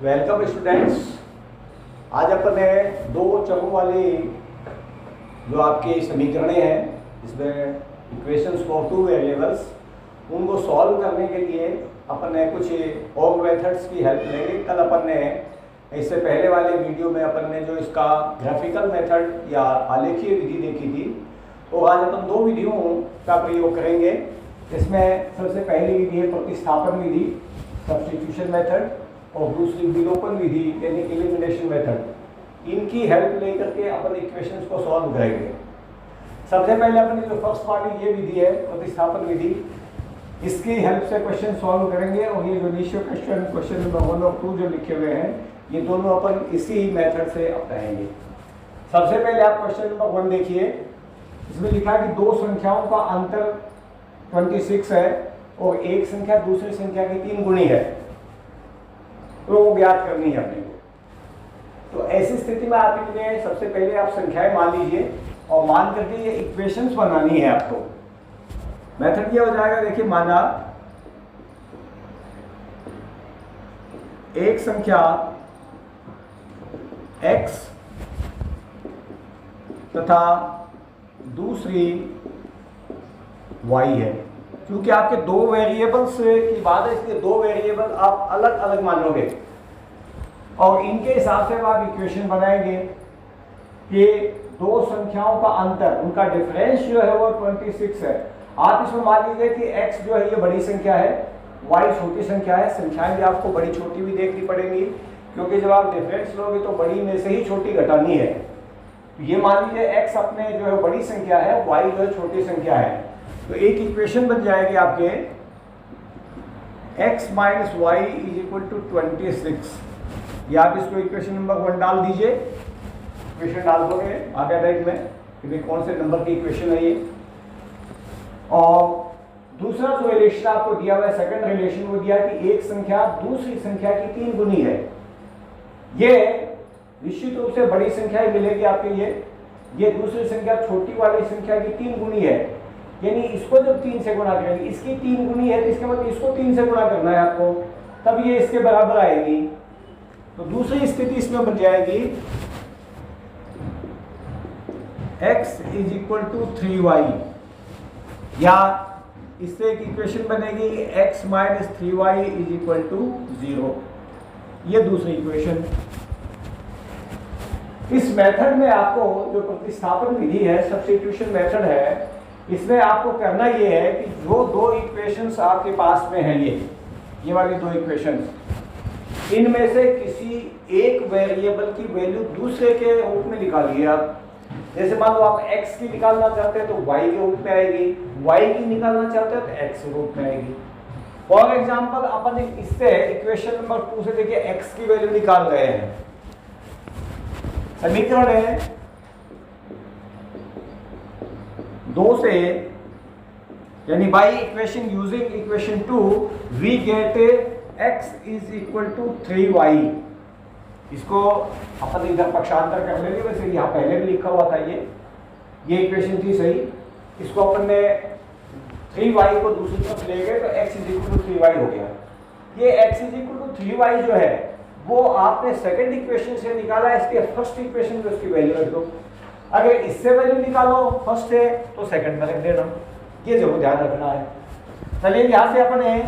Welcome students. आज अपन ने दो चरों वाली जो आपकी समीकरणें हैं, इसमें इक्वेशंस फॉर टू वेरिएबल्स, उनको सॉल्व करने के लिए अपन ने कुछ और मेथड्स की हेल्प लेंगे। कल अपन ने इससे पहले वाले वीडियो में अपन ने जो इसका ग्राफिकल मेथड या आलेखीय विधि देखी थी, तो आज अपन दो विधियों का प्रयोग करेंगे। इसमें सबसे पहली विधि है प्रतिस्थापन विधि, सब्स्टिट्यूशन मेथड, और दूसरी विलोपन विधि यानी एलिमिनेशन मेथड। इनकी हेल्प लेकर के अपन इक्वेशंस को सॉल्व करेंगे। सबसे पहले अपन जो फर्स्ट वाली ये विधि है प्रतिस्थापन विधि, इसकी हेल्प से क्वेश्चन सॉल्व करेंगे। और ये जो नीचे क्वेश्चन नंबर 1 और 2 जो लिखे हुए हैं, ये दोनों अपन इसी मेथड से अपनाएंगे। सबसे पहले आप क्वेश्चन नंबर 1 देखिए। इसमें लिखा है कि दो संख्याओं का अंतर 26 है और एक संख्या दूसरी संख्या की 3 गुणी है, तो वो ज्ञात करनी है अपने को। तो ऐसी स्थिति में आपके लिए सबसे पहले आप संख्याएं मान लीजिए और मान करके ये इक्वेशंस बनानी है आपको। मेथड ये हो जाएगा, देखिए, माना एक संख्या x तथा दूसरी y है। क्योंकि आपके दो वेरिएबल्स की बात है, इसलिए दो वेरिएबल आप अलग अलग मानोगे और इनके हिसाब से आप इक्वेशन बनाएंगे कि दो संख्याओं का अंतर, उनका डिफरेंस जो है वो 26 है। आप इसमें मान लीजिए कि x जो है ये बड़ी संख्या है, y छोटी संख्या है। संख्याएं भी आपको बड़ी छोटी भी देखनी पड़ेंगी, क्योंकि जब आप डिफरेंस लोगे तो बड़ी में से ही छोटी घटानी है। ये मान लीजिए x अपने जो है बड़ी संख्या है, y जो है छोटी संख्या है। तो एक इक्वेशन बन जाएगी आपके x minus y is equal to 26। ये आप इसको इक्वेशन नंबर 1 डाल दीजिए। इक्वेशन डाल दोगे आगे राइट में कि कौन से नंबर की इक्वेशन है ये। और दूसरा जो रिलेशन आपको दिया हुआ है, सेकंड रिलेशन, वो दिया कि एक संख्या दूसरी संख्या की 3 गुनी है। ये निश्चित रूप से बड़ी संख्या ही मिलेगी आपके लिए। ये दूसरी संख्या छोटी वाली संख्या की 3 गुनी है, यानी इसको जब 3 से गुणा करेंगे, इसकी 3 गुनी है तो इसके मतलब इसको 3 से गुणा करना है आपको, तब ये इसके बराबर आएगी। तो दूसरी स्थिति इसमें बन जाएगी x is equal to 3y, या इससे एक इक्वेशन बनेगी x minus 3y is equal to 0। ये दूसरी इक्वेशन। इस मेथड में आपको जो प्रतिस्थापन विधि है, सब्स्टिट्यूशन मेथड है, इसमें आपको करना ये है कि जो दो इक्वेशंस आपके पास में हैं, ये वाली दो इक्वेशंस, इनमें से किसी एक वेरिएबल की वैल्यू दूसरे के रूप में निकालिए आप। जैसे मान लो आप x की निकालना चाहते हैं तो y के रूप में आएगी, y की निकालना चाहते हैं तो x के रूप में आएगी। फॉर एग्जाम्पल अपन इससे इक्वेशन नंबर 2 से देखिए x की वैल्यू निकाल रहे हैं। समीकरण है 2 से, यानी by equation using equation 2 we get x is equal to 3y। इसको अपन इधर पक्षांतर कर लेंगे। वैसे यहाँ पहले भी लिखा हुआ था, ये इक्वेशन थी सही। इसको अपन ने 3y को दूसरी तरफ ले गए तो x is equal to 3y हो गया। ये x is equal to 3y जो है वो आपने सेकंड इक्वेशन से निकाला है, इसके फर्स्ट इक्वेशन में उसकी वैल्यू रख दो। अगर इससे वैल्यू निकालो फर्स्ट है तो सेकंड में रख देना, ये जरूर ध्यान रखना है। चलिए यहां से अपने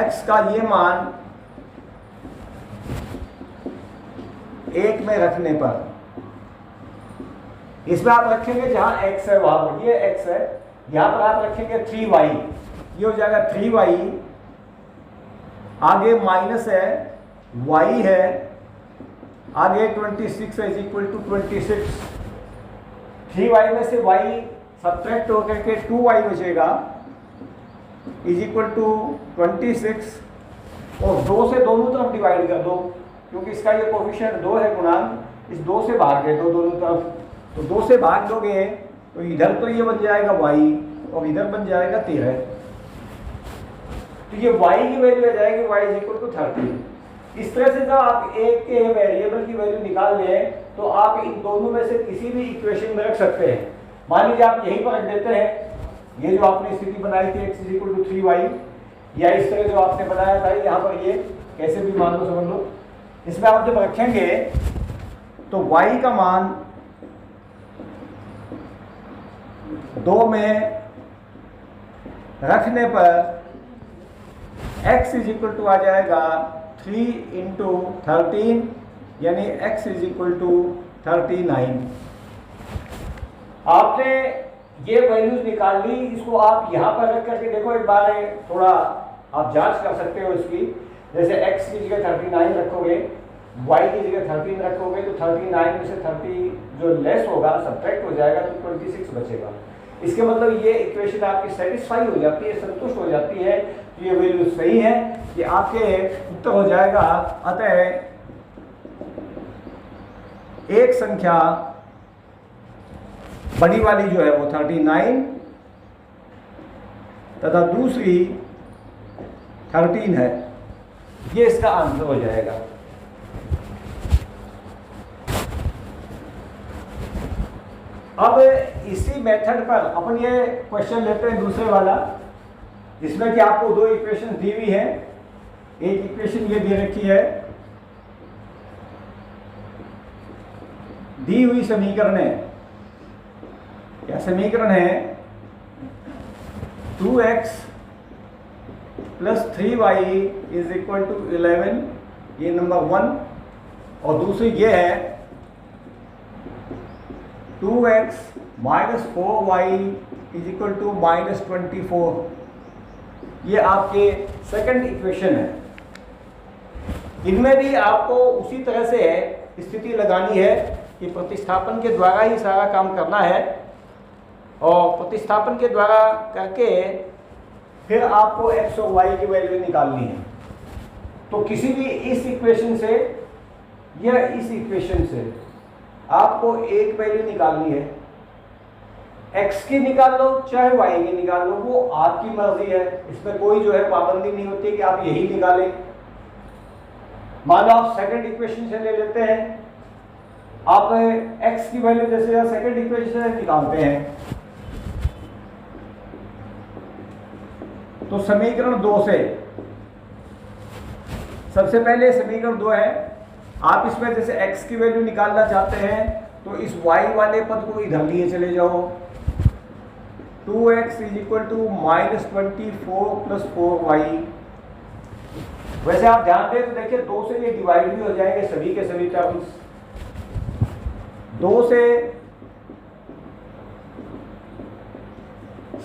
x का ये मान 1 में रखने पर, इसमें आप रखेंगे जहां x है वहां पर, ये x है, यहां पर आप रखेंगे 3y, ये हो जाएगा 3y। आगे माइनस है, y है, आगे 26 है इज इक्वल टू 26। 3y में से y सब्ट्रैक्ट होकर के 2y बचेगा इज इक्वल टू 26, और 2 से दोनों तरफ डिवाइड कर दो, क्योंकि इसका ये कोफिशिएंट 2 है गुणांक, इस 2 से भाग दे दो दोनों तरफ। तो 2 से भाग दोगे तो इधर तो ये बन जाएगा y और इधर बन जाएगा 13। तो ये y की वैल्यू आ जाएगी y इज इक्वल टू 30। इस तरह से जब आप एक के वेरिएबल की वैल्यू निकाल लें तो आप इन दोनों में से किसी भी इक्वेशन में रख सकते हैं। मान लीजिए आप यहीं पर रख देते हैं ये जो आपने स्थिति बनाई थी x is equal to 3y, या इस तरह जो आपने बनाया था यहाँ पर, ये कैसे भी मान लो समझ लो, इसमें आप जब रखेंगे तो y का मान 2 में रखने पर x इज इक्वल टू आ जाएगा 3 इंटू 13, यानी x इज इक्वल टू 39। आपने ये वैल्यूज निकाल ली, इसको आप यहाँ पर रख करके देखो एक बार, थोड़ा आप जांच कर सकते हो इसकी। जैसे x की जगह 39 रखोगे, y की जगह 13 रखोगे, तो 39 में से 30 जो लेस होगा सब्ट्रैक्ट हो जाएगा, तो 26 बचेगा। इसके मतलब ये इक्वेशन आपकी सेटिस्फाई हो जाती है, संतुष्ट हो जाती है, तो ये वैल्यू सही है, ये आपके उत्तर हो जाएगा। अतः एक संख्या बड़ी वाली जो है वो 39 तथा दूसरी 13 है, ये इसका आंसर हो जाएगा। अब इसी मेथड पर अपन ये क्वेश्चन लेते हैं दूसरे वाला, जिसमें कि आपको दो इक्वेशन दी हुई है। एक इक्वेशन ये दे रखी है, दी हुई समीकरण या समीकरण है 2x plus 3y is equal to 11, ये नंबर 1, और दूसरी ये है 2x minus 4y is equal to minus 24, ये आपके सेकंड इक्वेशन है। इनमें भी आपको उसी तरह से स्थिति लगानी है कि प्रतिस्थापन के द्वारा ही सारा काम करना है, और प्रतिस्थापन के द्वारा करके फिर आपको x और y की वैल्यू निकालनी है। तो किसी भी इस इक्वेशन से या इस इक्वेशन से आपको एक वैल्यू निकालनी है, x की निकाल लो चाहे y की निकाल लो, वो आपकी मर्जी है, इसमें कोई जो है पाबंदी नहीं होती कि आप यही निकालें। मान लो आप सेकंड इक्वेशन से ले लेते हैं, आप x की वैल्यू जैसे सेकंड इक्वेशन से निकालते हैं, तो समीकरण 2 से सबसे पहले समीकरण 2 है, आप इसमें जैसे x की वैल्यू निकालना चाहते हैं तो इस y वाले पद को इधर लिए चले जाओ, 2x is equal to minus 24 plus 4y। वैसे आप ध्यान दें तो देखिए 2 से ये डिवाइड भी हो जाएंगे सभी के सभी टर्म्स, 2 से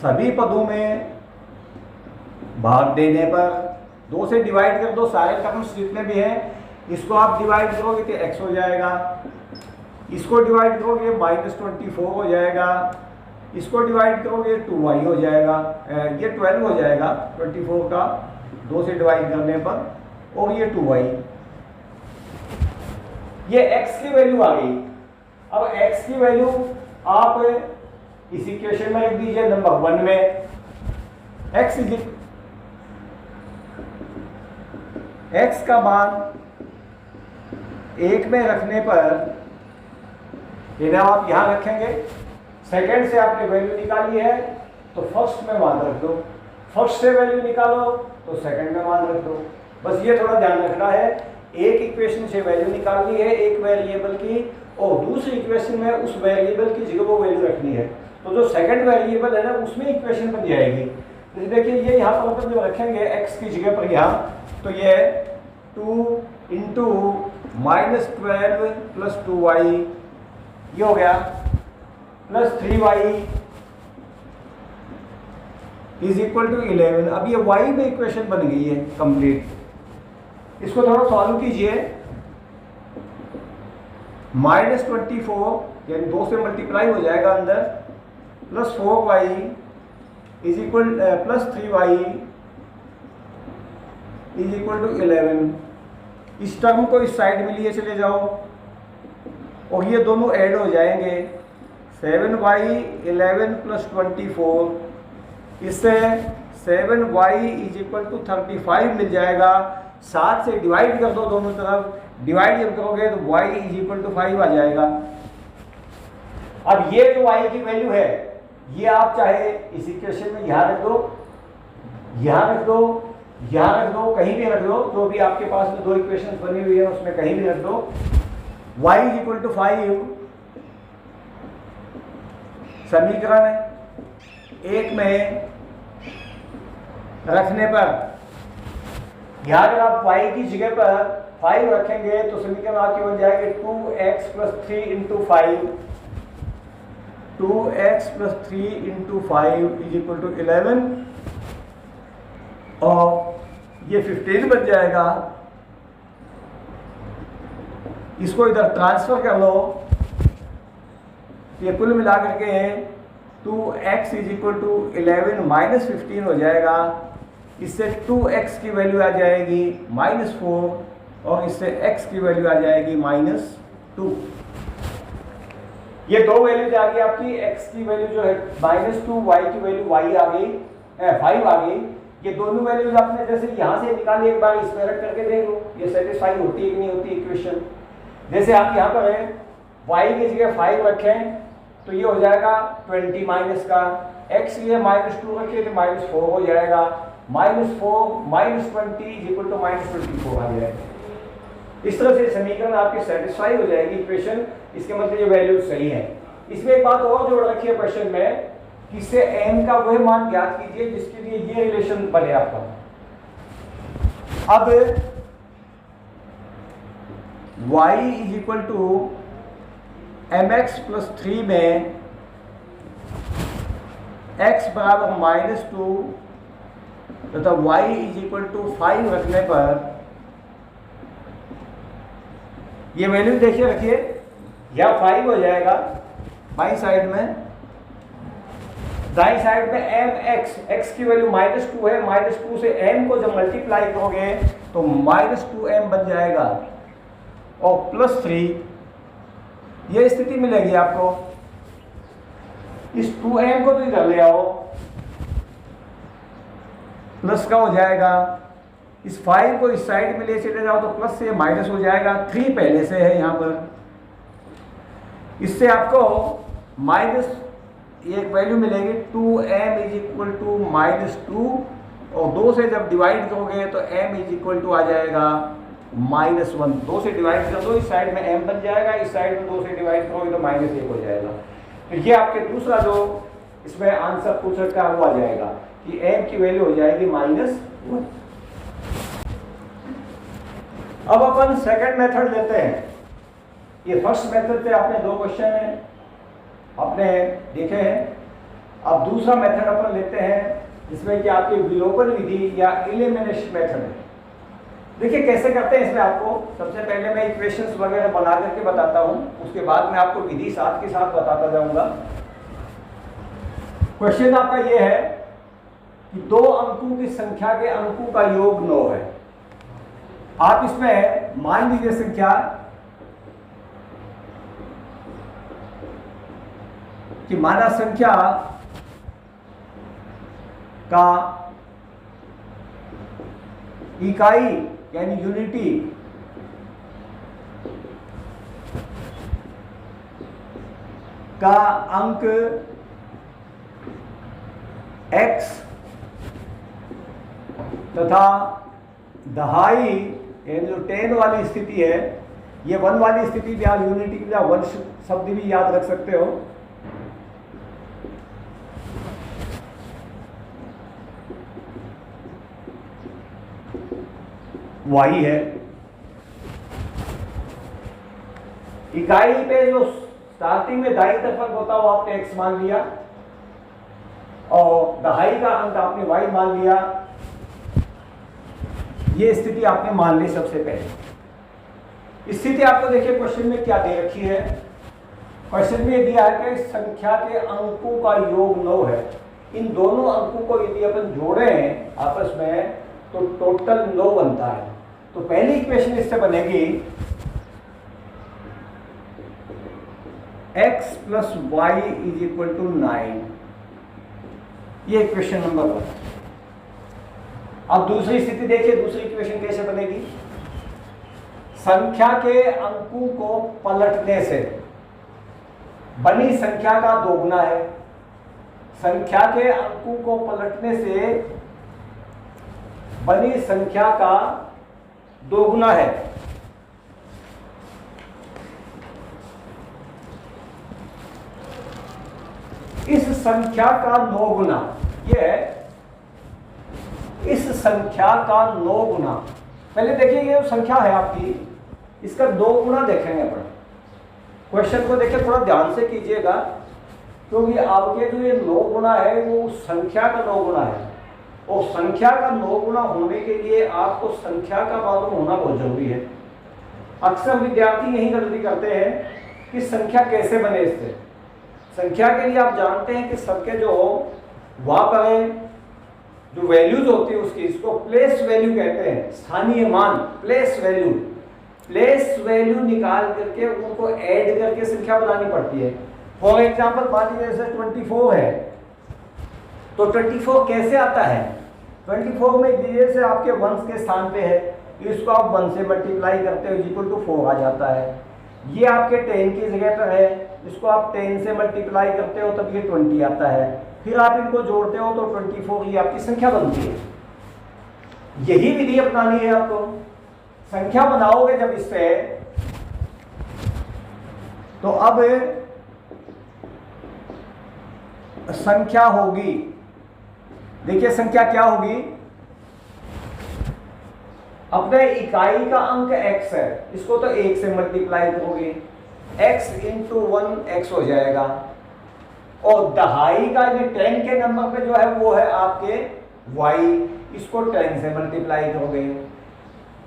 सभी पदों में भाग देने पर 2 से डिवाइड कर दो, सारे टर्म्स जितने भी हैं इसको आप डिवाइड करोगे तो x हो जाएगा, इसको डिवाइड करोगे माइनस 24 हो जाएगा, इसको डिवाइड करोगे 2y हो जाएगा, ये 12 हो जाएगा 24 का 2 से डिवाइड करने पर, और ये 2y, ये x की वैल्यू आ गई। अब x की वैल्यू आप इस इक्वेशन में रख दीजिए नंबर 1 में, x का मान 1 में रखने पर इन्हें आप यहां रखेंगे। सेकंड से आपने वैल्यू निकाली है तो फर्स्ट में मान रख दो, फर्स्ट से वैल्यू निकालो तो सेकंड में मान रख दो। बस ये थोड़ा ध्यान रखना है, एक इक्वेशन से वैल्यू निकालनी है एक वेरिएबल की, और दूसरी इक्वेशन में उस वेरिएबल की जगह वो वैल्यू रखनी है, तो जो सेकंड वेरिएबल है ना उसमें इक्वेशन बन जाएगी। जैसे देखिए ये यहाँ पर जो रखेंगे x की जगह पर यहाँ, तो ये 2 इंटू माइनस 12 प्लस 2y, ये हो गया, plus 3y is equal to 11। अब ये y में इक्वेशन बन गई है कंप्लीट। इसको थोड़ा सॉल्व कीजिए, माइनस 24 यानी 2 से मल्टीप्लाई हो जाएगा अंदर, plus 4y is equal plus 3y is equal to 11। इस टर्म को इस साइड में लिए चले जाओ और ये दोनों ऐड हो जाएंगे, 7y 11 प्लस 24, इससे 7y इज इक्वल टू 35 मिल जाएगा। 7 से डिवाइड कर दो दोनों तरफ, डिवाइड जब करोगे तो y इज इक्वल टू 5 आ जाएगा। अब ये जो y की वैल्यू है ये आप चाहे इस इक्वेशन में यहाँ रख दो, यहाँ रख दो, यहाँ रख दो, कहीं भी रख दो, जो भी आपके पास में दो इक्वेशन बनी हुई है उसमें कहीं भी रख दो। y इक्वल टू 5 समीकरण एक में रखने पर, यहाँ अगर आप y की जगह पर 5 रखेंगे तो समीकरण आपके बन जाएंगे 2x plus 3 into 5, 2x plus 3 into 5 is equal to 11 और ये 15 बन जाएगा। इसको इधर ट्रांसफर कर लो, ये कुल मिलाकर के 2x is equal to 11 minus 15 हो जाएगा। इससे 2x की वैल्यू आ जाएगी -4 और इससे x की वैल्यू आ जाएगी -2। ये दो वैल्यूज आ गई आपकी, x की वैल्यू जो है -2, y की वैल्यू y आ गई, 5 आ गई। ये दोनों वैल्यूज आपने जैसे यहाँ से निकाली, एक बार इसमें रख करके देख लो ये सेटिस्फाई होती है कि नहीं होती इक्वेशन। जैसे आप यहाँ पर है y की जगह 5 रखें तो ये हो जाएगा 20 माइनस का, x की जगह -2 रखें तो -4 हो जाएगा, -4 -20 इज इक्वल टू -24 आ जाएगा। इस तरह से समीकरण आपके सेटिस्फाई हो जाएगी इक्वेशन, इसके मतलब ये वैल्यू सही है। इसमें एक बात और जोड़ रखी है क्वेश्चन में, इससे m का वह मान ज्ञात कीजिए जिसके लिए ये रिलेशन बने आपका। अब y is equal to mx plus 3 में x बराबर -2 तथा y इज इक्वल टू 5 रखने पर ये वैल्यू देखिए रखिए, यह 5 हो जाएगा बाई साइड में, दाई साइड में mx, x की वैल्यू -2 है, -2 से m को जब मल्टीप्लाई करोगे तो -2m बन जाएगा और +3 ये स्थिति मिलेगी आपको। इस 2m को तो इधर ले आओ, प्लस का हो जाएगा, इस 5 को इस साइड में ले चले जाओ तो प्लस से माइनस हो जाएगा, 3 पहले से है यहाँ पर। इससे आपको माइनस एक वैल्यू मिलेगी 2m इज इक्वल टू -2 और 2 से जब डिवाइड करोगे तो m इज इक्वल टू आ जाएगा -1। 2 से डिवाइड कर दो, इस साइड में m बन जाएगा, इस साइड में 2 से डिवाइड करोगे तो -1 हो जाएगा। तो ये आपके दूसरा जो इसमें आंसर पूछ रखा है वो आ जाएगा कि m की वैल्यू हो जाएगी -1। अब अपन सेकंड मेथड लेते हैं। ये फर्स्ट मेथड से आपने दो क्वेश्चन है आपने देखे हैं। अब दूसरा मेथड अपन लेते हैं जिसमें कि आपकी विलोपन विधि या एलिमिनेशन मेथड है। देखिए कैसे करते हैं इसमें। आपको सबसे पहले मैं इक्वेशंस वगैरह बना करके बताता हूं, उसके बाद मैं आपको विधि साथ के साथ बताता जाऊंगा। क्वेश्चन आपका ये है कि 2 अंकों की संख्या के अंकों का योग 9 है। आप इसमें मान लीजिए संख्या कि माना संख्या का इकाई यानी यूनिटी का अंक x तथा दहाई यानी जो 10 वाली स्थिति है, ये 1 वाली स्थिति भी आप यूनिटी के लिए 1 शब्द भी याद रख सकते हो। y है। इकाई पे जो स्टार्टिंग में दाई तरफ होता है वो आपने x मान लिया और दहाई का अंक आपने y मान लिया। ये स्थिति आपने मान ली सबसे पहले। स्थिति आपको देखिए क्वेश्चन में क्या दे रखी है। क्वेश्चन में दिया है कि संख्या के अंकों का योग 9 है। इन दोनों अंकों को यदि अपन जोड़े हैं आपस में तो टोटल 9 बनता है। तो पहली इक्वेशन इससे बनेगी x plus y is equal to 9। ये इक्वेशन नंबर 1। अब दूसरी स्थिति देखिए, दूसरी इक्वेशन कैसे बनेगी। संख्या के अंकों को पलटने से बनी संख्या का दोगुना है। संख्या के अंकों को पलटने से बनी संख्या का दोगुना है। इस संख्या का 9 गुना, ये इस संख्या का 9 गुना। पहले देखिए ये जो संख्या है आपकी, इसका 2 गुना देखेंगे अपन। क्वेश्चन को देखिए थोड़ा ध्यान से कीजिएगा, क्योंकि आपके जो ये 9 गुना है वो संख्या का 9 गुना है, और संख्या का 9 गुना होने के लिए आपको संख्या का मालूम होना बहुत जरूरी है। अक्सर विद्यार्थी यही गलती करते हैं कि संख्या कैसे बने। इससे संख्या के लिए आप जानते हैं कि सबके जो वहां पर जो वैल्यूज होती है उसकी, इसको प्लेस वैल्यू कहते हैं, स्थानीय मान, प्लेस वैल्यू। प्लेस वैल्यू निकाल करके उनको ऐड करके संख्या बनानी पड़ती है। फॉर एग्जाम्पल मान लीजिए जैसे 24 है, तो 24 कैसे आता है? 24 में जैसे आपके वंश के स्थान पे है, इसको आप 1 से मल्टीप्लाई करते हो इक्वल टू 4 आ जाता है। ये आपके 10 की जगह पर है, इसको आप 10 से मल्टीप्लाई करते हो तब ये 20 आता है। फिर आप इनको जोड़ते हो तो 24 ही आपकी संख्या बनती है। यही विधि अपनानी है आपको। संख्या बनाओगे जब इससे, तो अब संख्या होगी, देखिए संख्या क्या होगी, अपने इकाई का अंक x है, इसको तो 1 से मल्टीप्लाई करोगे, x इंटू 1 x हो जाएगा। और दहाई का ये 10 के नंबर पे जो है वो है आपके y, इसको 10 से मल्टीप्लाई करोगे,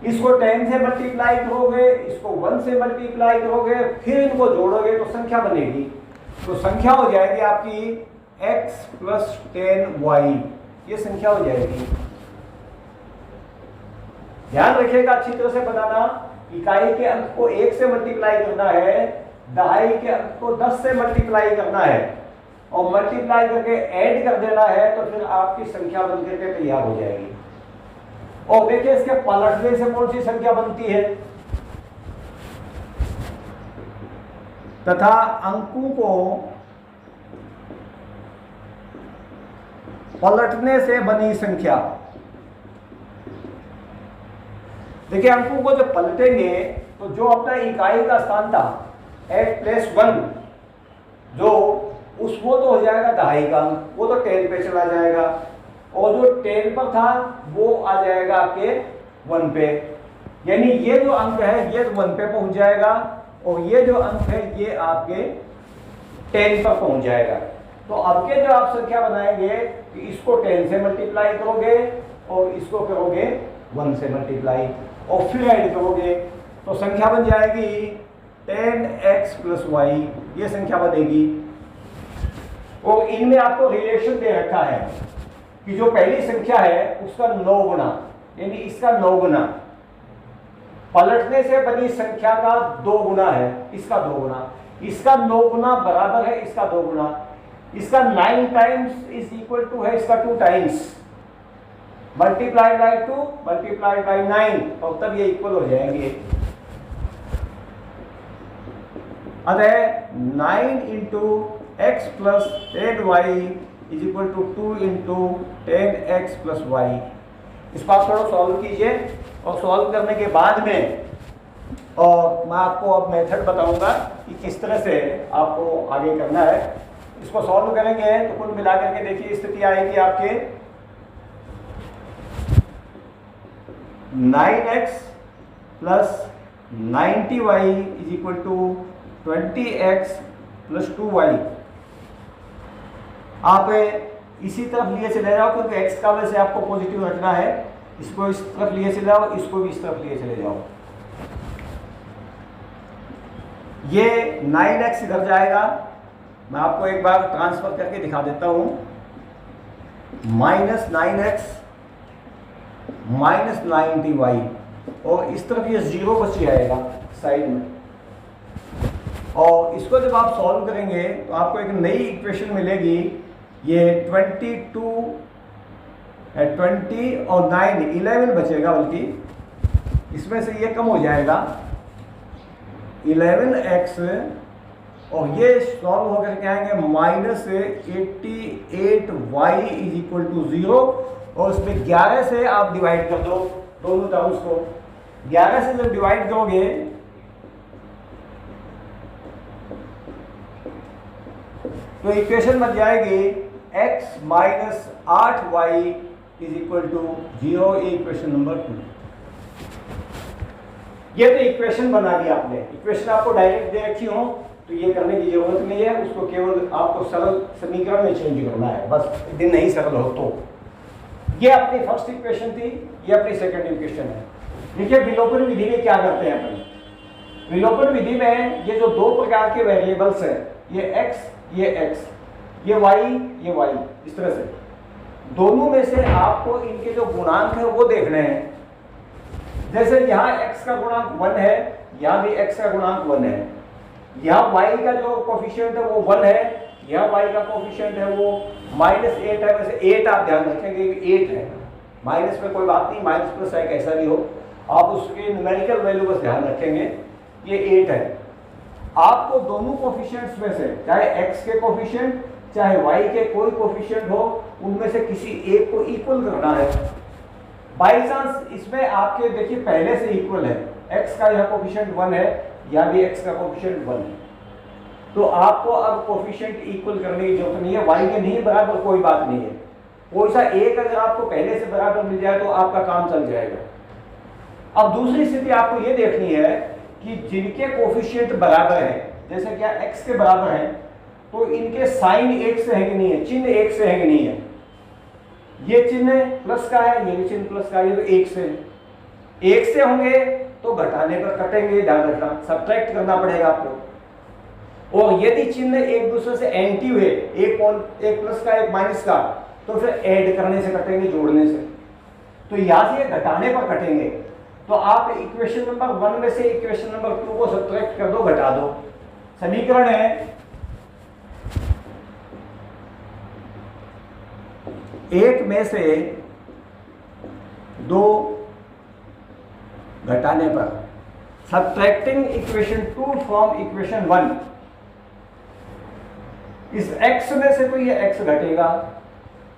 इसको 10 से मल्टीप्लाई करोगे, इसको 1 से मल्टीप्लाई करोगे, फिर इनको जोड़ोगे तो संख्या बनेगी। तो संख्या हो जाएगी आपकी x प्लस 10y, ये संख्या हो जाएगी। ध्यान रखिएगा, अच्छी तरह से बताना। इकाई के अंक को 1 से मल्टीप्लाई करना है, दहाई के अंक को 10 से मल्टीप्लाई करना है, और मल्टीप्लाई करके ऐड कर देना है, तो फिर आपकी संख्या बनकर के तैयार हो जाएगी। और देखिए इसके पलटने से कौन सी संख्या बनती है, तथा अंकों को पलटने से बनी संख्या। देखिए अंकों को जब पलटेंगे तो जो अपना इकाई का स्थान था x+1, जो वो तो हो जाएगा दहाई का अंक, वो तो 10 पे चला जाएगा, और जो 10 पर था वो आ जाएगा आपके 1 पे। यानी ये जो अंक है ये 1 पे पहुंच जाएगा, और ये जो अंक है ये आपके 10 पर पहुंच जाएगा। तो अब के जो आप संख्या बनाएंगे, इसको 10 से मल्टीप्लाई करोगे और इसको करोगे 1 से मल्टीप्लाई, और फिर ऐड करोगे तो संख्या बन जाएगी 10x + y, ये संख्या बनेगी। और इनमें आपको रिलेशन दे रखा है कि जो पहली संख्या है उसका 9 गुना, यानी इसका 9 गुना, पलटने से बनी संख्या का 2 गुना है, इसका 2 गुना, इसका 9 गुना बराबर है इसका 2 गुना, इसका 9 टाइम्स इज इक्वल टू है इसका 2 times, multiplied by 2 multiplied by 9, और तब ये इक्वल हो जाएंगे। अतः 9 into x plus 10y is equal to 2 into 10x plus y। इस बात थोड़ा सॉल्व कीजिए, और सॉल्व करने के बाद में और मैं आपको अब मेथड बताऊंगा कि किस तरह से आपको आगे करना है। इसको सॉल्व करेंगे तो कुल मिला करके देखिए स्थिति आएगी आपके 9x plus 90y is equal to 20x plus 2y। आप इसी तरफ लिए चले जाओ, क्योंकि x का वैसे आपको पॉजिटिव रखना है, इसको इस तरफ लिए चले जाओ, इसको भी इस तरफ लिए चले जाओ। ये 9x इधर जाएगा, मैं आपको एक बार ट्रांसफर करके दिखा देता हूं, -9x माइनस 90y, और इस तरफ ये 0 बच जाएगा साइड में। और इसको जब आप सॉल्व करेंगे तो आपको एक नई इक्वेशन मिलेगी, ये 20 और 9 11 बचेगा, बल्कि इसमें से ये कम हो जाएगा, 11x और ये सॉल्व होकर के आएंगे -88y इज इक्वल टू 0 और उसमें 11 से आप डिवाइड कर दो दोनों टर्म्स को। 11 से जब डिवाइड करोगे तो इक्वेशन बन जाएगी x minus 8y is equal to 0। Equation number 2। ये तो इक्वेशन बना दी आपने। इक्वेशन आपको डायरेक्ट दे रखी हो तो ये करने की जरूरत नहीं है, उसको केवल आपको सरल समीकरण में चेंज करना है बस, दिन नहीं सरल हो तो। ये अपनी फर्स्ट इक्वेशन थी, ये अपनी सेकंड इक्वेशन है। देखिए विलोपन विधि में क्या करते हैं अपन। विलोपन विधि में ये जो दो प्रकार के वेरिएबल्स हैं, ये x, ये y, इस तरह से दोनों में से आपको इनके जो गुणांक है वो देखने हैं। जैसे यहाँ x का गुणांक 1 है, यहाँ भी x का गुणांक 1 है, यहाँ y का जो कोफिशिएंट है वो 1 है, यहाँ y का कोफिशिएंट है वो -8 है। वैसे 8 आप ध्यान रखेंगे कि 8 है, माइनस में कोई बात नहीं, माइनस प्लस है कैसा भी हो, आप उसके न्यूमेरिकल वैल्यू बस ध्यान रखेंगे, ये 8 है। आपको दोनों कोफिशिएंट्स में से चाहे x के कोफिशिएंट चाहे y के कोई कोफिशिएंट हो, उनमें से किसी एक को इक्वल करना है। बाई चांस इसमें आपके देखिए पहले से इक्वल है, x का यह कोफिशिएंट 1 है, यहाँ भी x का कोफिशिएंट 1 है, तो आपको अब कोफिशिएंट इक्वल करने की जरूरत नहीं है। y के नहीं बराबर कोई बात नहीं है, कोई सा एक अगर आपको पहले से बराबर मिल जाए तो आपका काम चल जाएगा। अब दूसरी स्थिति आपको ये देखनी है कि जिनके कोफिशिएंट बराबर है, जैसे क्या x के बराबर है, तो इनके साइन एक से है कि नहीं है, चिन्ह एक से है कि नहीं है। ये चिन्ह प्लस का है, ये भी चिन्ह प्लस का है, ये तो एक से है। एक से होंगे तो घटाने पर कटेंगे, ध्यान रखना, सब्ट्रैक्ट करना पड़ेगा आपको। और यदि चिन्ह एक दूसरे से एंटी हुए, एक प्लस का एक माइनस का, तो फिर ऐड करने से कटेंगे, जोड़ने से। तो यहां से घटाने पर कटेंगे, तो आप इक्वेशन नंबर 1 में से इक्वेशन नंबर 2 को सब्ट्रैक्ट कर दो, घटा दो। समीकरण है 1 में से 2 घटाने पर, सब्ट्रैक्टिंग इक्वेशन 2 फ्रॉम इक्वेशन 1, इस x में से तो ये x घटेगा,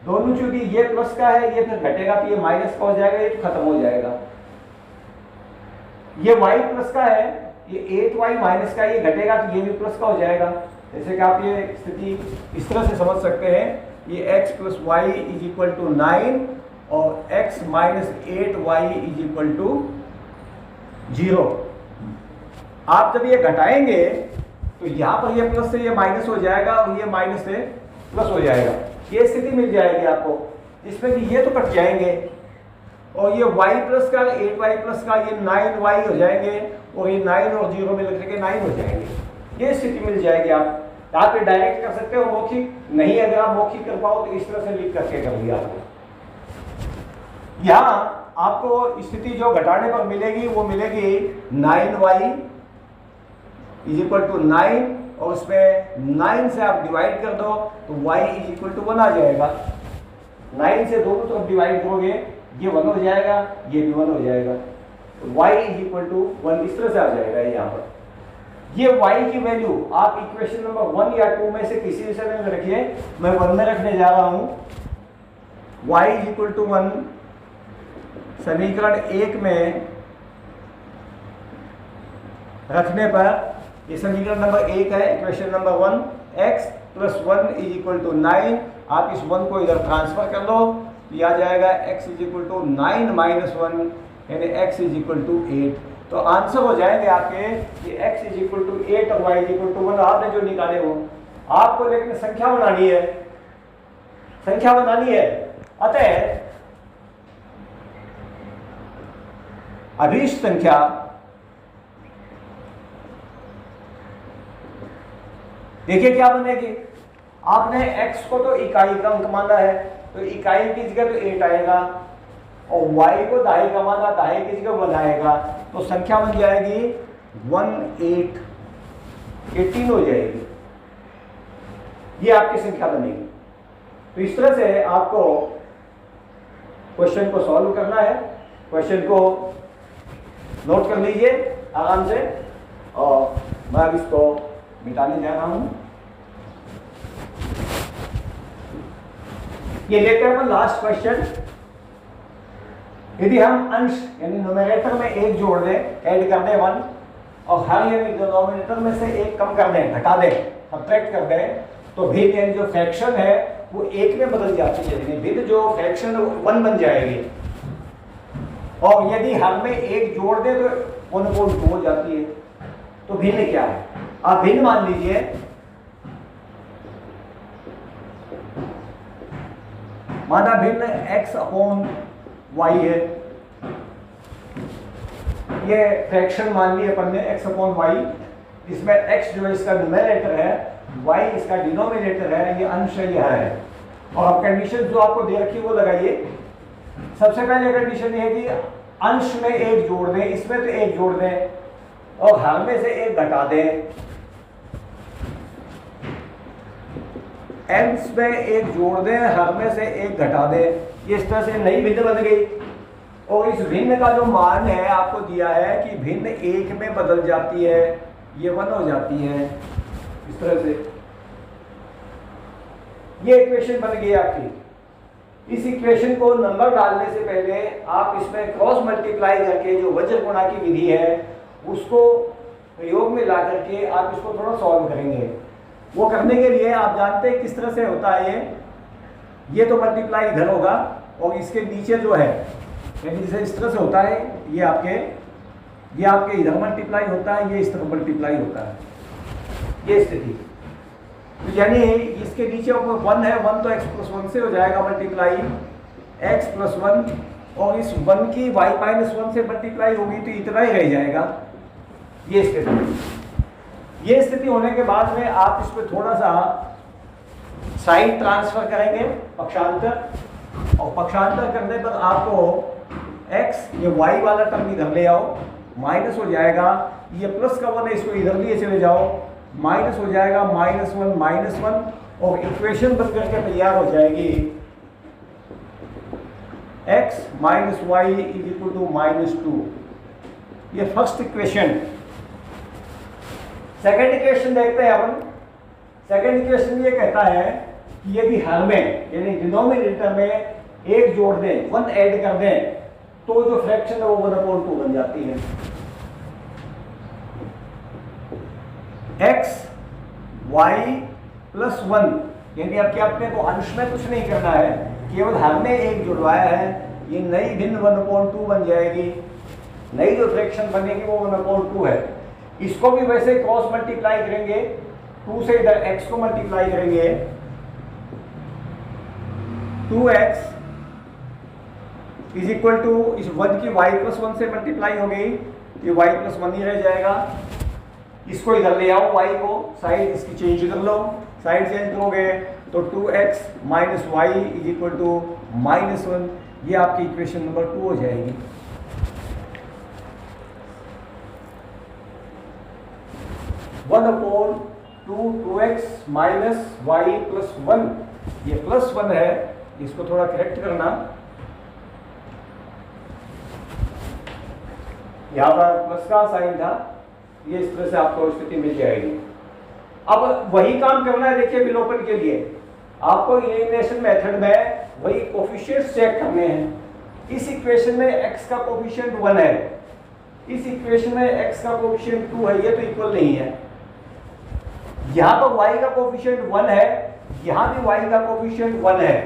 दोनों चूंकि ये प्लस का है, ये फिर घटेगा तो ये माइनस का हो जाएगा, ये खत्म हो जाएगा। ये y प्लस का है, ये 8y माइनस का, ये घटेगा तो ये भी प्लस का हो जाएगा। जैसे कि आप ये स्थिति इस तरह से समझ सकते हैं, ये x plus y is equal to 9 और x minus 8y is equal to 0। आप जब ये घटाएंगे तो यहाँ पर ये प्लस से ये माइनस हो जाएगा और ये माइनस से प्लस हो जाएगा, ये स्थिति मिल जाएगी आपको, जिसमें कि ये तो कट जाएंगे और ये y प्लस का 8y प्लस का ये 9y हो जाएंगे और ये 9 और 0 मिल करके 9 हो जाएंगे। ये स्थिति मिल जाएगी। आप पे डायरेक्ट कर सकते हो मौखिक, नहीं अगर आप मौखिक कर पाओ तो इस तरह से लिख करके कर लिया आपको। यहाँ आपको स्थिति जो घटाने पर मिलेगी वो मिलेगी 9y इज इक्वल टू 9 और उसमें 9 से आप डिवाइड कर दो तो y इज इक्वल टू 1 आ जाएगा। 9 से दोनों तरफ डिवाइड करोगे, ये 1 हो जाएगा, ये भी 1 हो जाएगा, तो y इज इक्वल टू 1 इस तरह से आ जाएगा। यहाँ पर ये y की वैल्यू आप इक्वेशन नंबर 1 या 2 में से किसी भी समय में रखिए, मैं 1 में रखने जा रहा हूं। y इज इक्वल टू 1 समीकरण 1 में रखने पर, ये समीकरण नंबर 1 है, equation number 1, x plus 1 is equal to 9। आप इस 1 को इधर ट्रांसफर कर लो, ये आ जाएगा x is equal to 9 minus 1 यानी x इज इक्वल टू 8। तो आंसर हो जाएंगे आपके कि x इज इक्वल टू 8 और y इज इक्वल टू 1 आपने जो निकाले हो। आपको लेकिन संख्या बनानी है, संख्या बनानी है। अतः अभीष्ट संख्या देखिए क्या बनेगी। आपने x को तो इकाई का अंक माना है, तो इकाई की जगह तो 8 आएगा और y को दाई का माना, दाई की जगह 1 आएगा, तो संख्या बन जाएगी 18 हो जाएगी। ये आपकी संख्या बनेगी। तो इस तरह से आपको क्वेश्चन को सॉल्व करना है। क्वेश्चन को नोट कर लीजिए आराम से और मैं अब इसको मिटाने जा रहा हूं। ये लेते हैं अपन लास्ट क्वेश्चन। यदि हम अंश यानी न्यूमरेटर में 1 जोड़ दें, ऐड कर दें 1, और हर यानी डिनोमिनेटर में से 1 कम कर दें, घटा दें, सब्ट्रैक्ट कर दें, तो भिन्न यानी जो फ्रैक्शन है वो 1 में बदल जाती है, यानी भिन्न जो फ्रैक्शन 1 बन जाएगी। और यदि हर में 1 जोड़ दें तो 1/2 हो जाती है। तो भिन्न क्या है? आप भिन्न मान लीजिए माना भिन्न x/y है, ये फ्रैक्शन मान लिया अपन ने x/y, इसमें x जो इसका न्यूमरेटर है, y इसका डिनोमिनेटर है, ये अंश है, यह है। और अब कंडीशन जो आपको दे रखी है वो लगाइए। सबसे पहले कंडीशन ये है कि अंश में 1 जोड़ दें, इसमें तो 1 जोड़ दें, और हर में से 1 घटा दें। अंश में 1 जोड़ दें, हर में से 1 घटा दें। ये इस तरह से नई भिन्न बन गई। और इस भिन्न का जो मान है आपको दिया है कि भिन्न 1 में बदल जाती है, ये 1 हो जाती है, इस तरह से। ये इक्वेशन बन गई आपकी। इस इक्वेशन को नंबर डालने से पहले आप इसमें क्रॉस मल्टीप्लाई करके जो वज्र गुणा की विधि है उसको प्रयोग में ला करके आप इसको थोड़ा सॉल्व करेंगे। वो करने के लिए आप जानते हैं किस तरह से होता है ये तो मल्टीप्लाई इधर होगा, और इसके नीचे जो है यानी जैसे इस तरह से होता है, ये आपके इधर मल्टीप्लाई होता है, ये इस तरह मल्टीप्लाई होता है, ये स्थिति। तो यानी इसके नीचे 1 है, 1 तो x+1 से हो जाएगा मल्टीप्लाई, x+1, और इस 1 की y-1 से मल्टीप्लाई होगी तो इतना ही रह जाएगा। ये स्थिति होने के बाद में आप इस पर थोड़ा सा साइन ट्रांसफर करेंगे, पक्षांतर, और पक्षांतर करने पर आपको x ये y वाला टर्म इधर ले आओ, माइनस हो जाएगा, ये प्लस का 1 है, इसको इधर लिए चले जाओ, माइनस हो जाएगा, -1, और इक्वेशन बन करके तैयार हो जाएगी x - y = -2। ये फर्स्ट इक्वेशन। सेकंड इक्वेशन देखते हैं अपन। सेकंड इक्वेशन ये कहता है कि यदि हर में यानी डिनोमिनेटर में 1 जोड़ दें, 1 ऐड कर दें, तो जो फ्रैक्शन है वो 1/2 बन जाती है। x y + 1 यानी आपके अपने को अंश में कुछ नहीं करना है, केवल हर में 1 जुड़वाया है, ये नई भिन्न 1/2 बन जाएगी। नई जो फ्रैक्शन बनेगी वो 1/2 है। इसको भी वैसे क्रॉस मल्टीप्लाई करेंगे, 2 से इधर x को मल्टीप्लाई करेंगे, 2x = इस 1 की y+1 से मल्टीप्लाई हो गई, ये y+1 ही रह जाएगा। इसको इधर ले आओ, y को साइड इसकी चेंज कर लो, साइड चेंज करोगे तो 2x - y = -1। ये आपकी इक्वेशन नंबर 2 हो जाएगी। (2x - y + 1) ये +1 है, इसको थोड़ा करेक्ट करना, यहाँ पर प्लस का साइन था, ये इस तरह से आपको स्थिति मिल जाएगी। अब वही काम करना है, देखिए विलोपन के लिए आपको एलिमिनेशन मेथड में वही कोफिशिएंट्स चेक करने हैं। इस इक्वेशन में x का कोफिशिएंट 1 है, इस इक्वेशन में x का कोफिशिएंट 2 है, ये तो इक्वल नहीं है। यहाँ पर y का कोफिशिएंट 1 है, यहाँ भी y का कोफिशिएंट 1 है,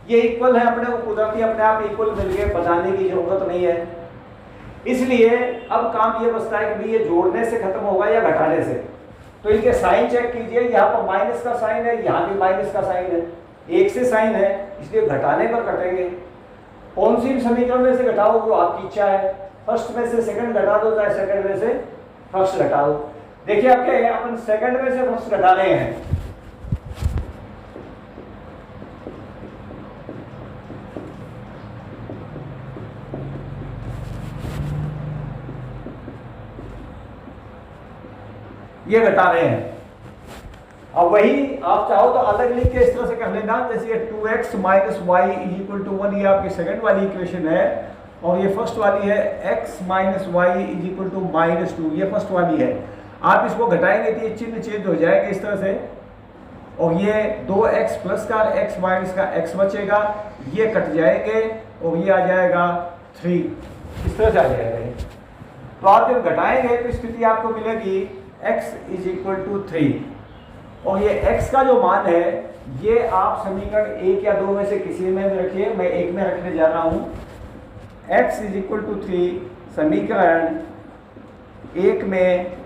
ये इक्वल है, अपने को कुदरती अपने आप इक्वल मिल गए, बताने की जरूरत नहीं है। इसलिए अब काम ये बचता है कि भाई ये जोड़ने से खत्म होगा या घटाने से। तो इनके साइन चेक कीजिए, यहाँ पर माइनस का साइन है, यहाँ भी माइनस का साइन है, 1 से साइन है, इसलिए घटाने पर कटेंगे। कौन सी भी समीकरण में से घटाओ जो आपकी इच्छा है, फर्स्ट में से सेकंड घटा दो, चाहे सेकंड में से फर्स्ट घटा दो। देखिए आप क्या है, अपन सेकंड में से फर्स्ट घटा रहे हैं, ये घटा रहे हैं। अब वही आप चाहो तो अलग लिख के इस तरह से कर लेना, जैसे 2x - y = 1, ये आपकी सेकंड वाली इक्वेशन है, और ये फर्स्ट वाली है x - y = -2, ये फर्स्ट वाली है। आप इसको घटाएंगे तो ये चिन्ह चेंज हो जाएगा इस तरह से, और ये 2x प्लस का x माइनस का x बचेगा, ये कट जाएंगे और ये आ जाएगा 3, इस तरह से आ जाएगा ये। तो आप जब घटाएंगे तो स्थिति आपको मिलेगी x इज इक्वल टू 3, और ये x का जो मान है ये आप समीकरण 1 या 2 में से किसी में भी रखिए, मैं 1 में रखने जा रहा हूँ। x इज इक्वल टू 3 समीकरण 1 में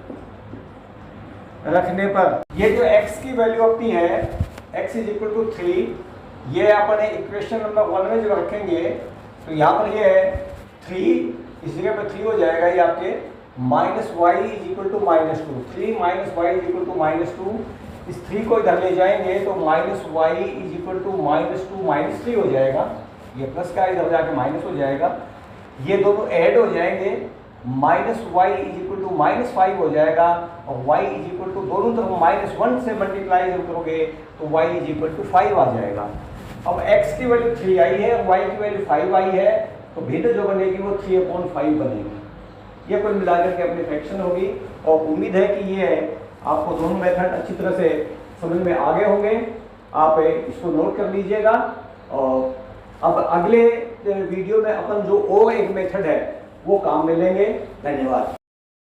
रखने पर ये जो x की वैल्यू अपनी है x इज इक्वल टू 3, ये अपने इक्वेशन नंबर 1 में जब रखेंगे तो यहाँ पर ये है 3, इस जगह पर 3 हो जाएगा ये आपके minus y is equal to minus 2, 3 minus y is equal to minus 2, इस 3 को इधर ले जाएंगे तो minus y is equal to minus 2 minus 3 हो जाएगा, ये प्लस का इधर जाके माइनस हो जाएगा, ये दोनों ऐड हो जाएंगे, minus y is equal to minus 5 हो जाएगा, और वाई इज इक्वल टू दोनों तरफ माइनस 1 से मल्टीप्लाई जब करोगे तो वाई इज इक्वल टू 5 आ जाएगा। अब x की वैल्यू 3 आई है और y की वैल्यू 5 आई है, तो भिन्न जो बनेगी वो 3/5 बनेगी। ये कुल मिलाकर के अपनी फ्रैक्शन होगी, और उम्मीद है कि ये आपको दोनों मेथड अच्छी तरह से समझ में आ गए होंगे। आप इसको नोट कर लीजिएगा, और अब अगले वीडियो में अपन जो और एक मेथड है वो काम में लेंगे। धन्यवाद।